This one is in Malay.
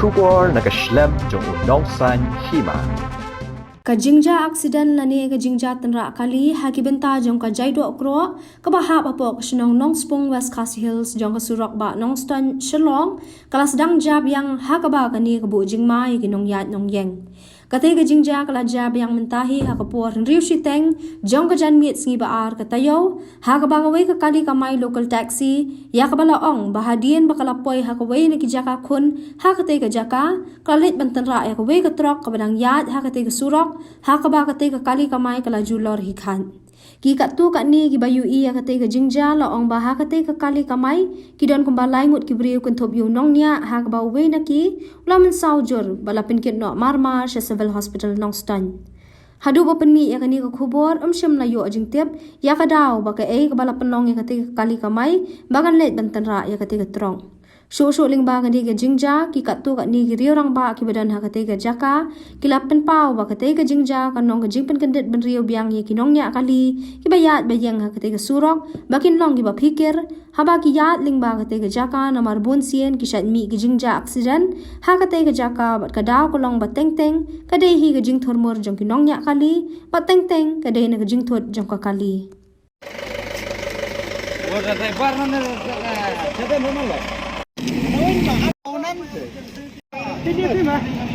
Shubor nakaslem jong unongsan hima. Kajingja accident lani kajingja tenra kali hakibenta jong ka jaido okro kabahap apok senong nong spung West Khasi Hills jong ka surok ba nong ston Shillong kala sedang jab yang hakaba kani kebu jingma ikinong yat nong yeng. Kate kajingja kala jab yang mentahi hakapur riu shiteng jong ka jan miet sngi baar katayo hakaba ngawai ka kali kamai local taxi ya kabala ong bahadien bakala poi hakawai na kijaka kun hakate kajaka kalit bantenra ya kawai ka trok kabadang yat hakate ka surok hakaba kate ka kali kamai kala julor hikhan ki katu kat ni ki bayu iya kate ka jingja la ong ba hakate ka kali kamai ki don kumbalai ngut ki briu kun thop yu nong nya hakaba we na ki ulamen saujur bala pinkit no marmar sha civil hospital nong stan hadu ba penmi ya kani ka khubor shim la yo ajing tep ya ka daw ba ka e ka bala penong ya kate ka kali kamai bagan let bantan ra ya kate ka trong Shu ling ba ngadi ka jingja ki katu kat ni ki riu rang ba ki badan ha kate ka jaka ki lapen pau ba kate ka jingja kanong ka jingpen kendit ben riu biang ye ki nong nya kali ki bayat bayang ha kate ka surok bakin long ki ba pikir haba ki yat ling ba kate ka jaka namar bun sien ki shat mi ki jingja accident ha kate ka jaka bat ka daw ko long ba teng teng ka dei hi ka jing thor mor jong ki nong nya kali ba teng teng ka dei na ka jing thot jong ka kali Wala tay parang na sa